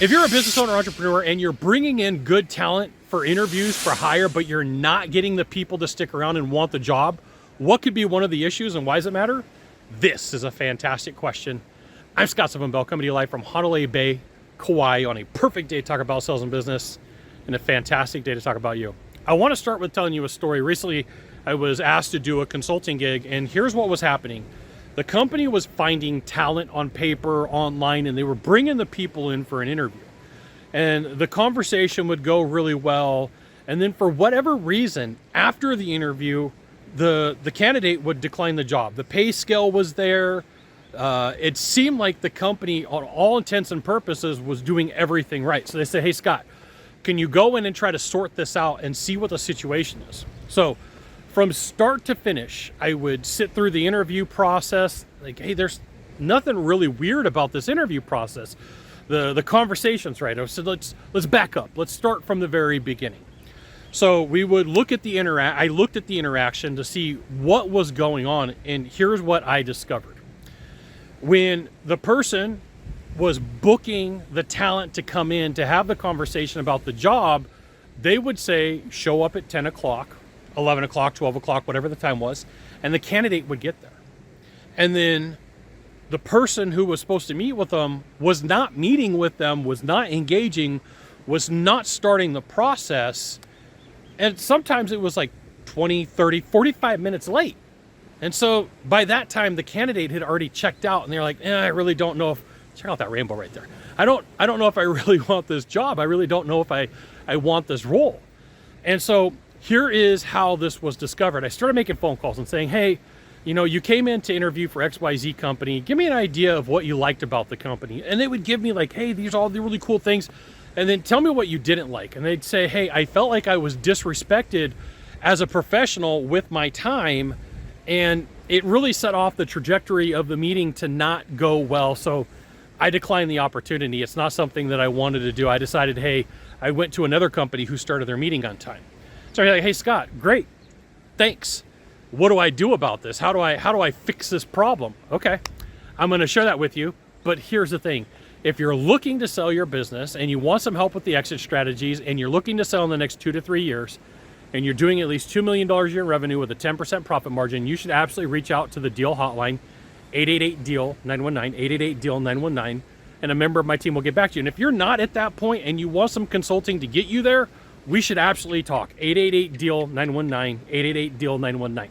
If you're a business owner, entrepreneur, and you're bringing in good talent for interviews for hire, but you're not getting the people to stick around and want the job, what could be one of the issues and why does it matter? This is a fantastic question. I'm Sylvan Bell, coming to you live from Honolulu Bay, Kauai, on a perfect day to talk about sales and business and a fantastic day to talk about you. I want to start with telling you a story. Recently, I was asked to do a consulting gig, and here's what was happening. The company was finding talent on paper, online, and they were bringing the people in for an interview. And the conversation would go really well. And then for whatever reason, after the interview, the candidate would decline the job. The pay scale was there. It seemed like the company, on all intents and purposes, was doing everything right. So they said, hey, Scott, can you go in and try to sort this out and see what the situation is? So from start to finish, I would sit through the interview process. Like, hey, there's nothing really weird about this interview process. The conversation's right. I said, let's back up. Let's start from the very beginning. So we would look at the I looked at the interaction to see what was going on, and here's what I discovered. When the person was booking the talent to come in to have the conversation about the job, they would say, show up at 10 o'clock, 11 o'clock, 12 o'clock, whatever the time was, and the candidate would get there. And then the person who was supposed to meet with them was not meeting with them, was not engaging, was not starting the process. And sometimes it was like 20, 30, 45 minutes late. And so by that time, the candidate had already checked out, and they're like, I really don't know if, check out that rainbow right there. I don't know if I really want this job. I really don't know if I want this role. And so here is how this was discovered. I started making phone calls and saying, hey, you came in to interview for XYZ company. Give me an idea of what you liked about the company. And they would give me like, hey, these are all the really cool things. And then tell me what you didn't like. And they'd say, hey, I felt like I was disrespected as a professional with my time. And it really set off the trajectory of the meeting to not go well. So I declined the opportunity. It's not something that I wanted to do. I decided, hey, I went to another company who started their meeting on time. So I'm like, hey, Scott, great, thanks. What do I do about this? How do I fix this problem? Okay, I'm going to share that with you. But here's the thing. If you're looking to sell your business and you want some help with the exit strategies and you're looking to sell in the next 2 to 3 years and you're doing at least $2 million a year in revenue with a 10% profit margin, you should absolutely reach out to the Deal Hotline, 888-DEAL-919, 888-DEAL-919, and a member of my team will get back to you. And if you're not at that point and you want some consulting to get you there, we should absolutely talk. 888-DEAL-919, 888-DEAL-919.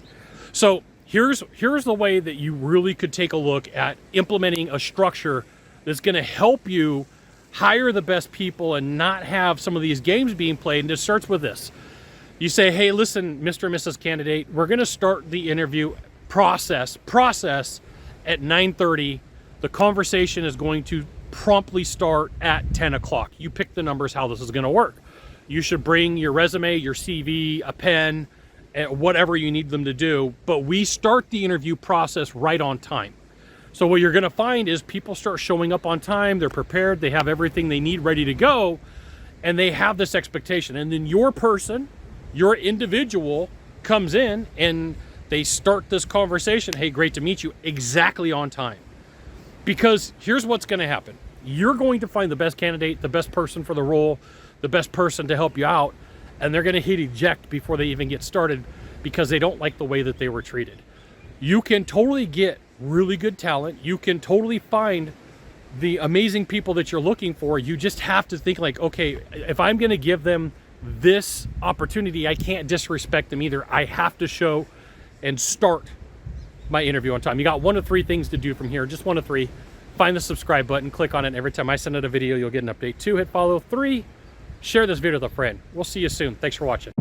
So here's the way that you really could take a look at implementing a structure that's going to help you hire the best people and not have some of these games being played. And it starts with this. You say, hey, listen, Mr. and Mrs. Candidate, we're going to start the interview process at 9:30. The conversation is going to promptly start at 10 o'clock. You pick the numbers how this is going to work. You should bring your resume, your CV, a pen, whatever you need them to do. But we start the interview process right on time. So what you're going to find is people start showing up on time. They're prepared. They have everything they need ready to go. And they have this expectation. And then your person, your individual comes in and they start this conversation. Hey, great to meet you, exactly on time. Because here's what's going to happen. You're going to find the best candidate, the best person for the role, the best person to help you out, and they're going to hit eject before they even get started because they don't like the way that they were treated. You can totally get really good talent. You can totally find the amazing people that you're looking for. You just have to think like, okay, if I'm going to give them this opportunity, I can't disrespect them either. I have to show and start my interview on time. You got 1 of 3 things to do from here, just 1 of 3. Find the subscribe button, click on it, and every time I send out a video, you'll get an update. 2, hit follow. 3, share this video with a friend. We'll see you soon. Thanks for watching.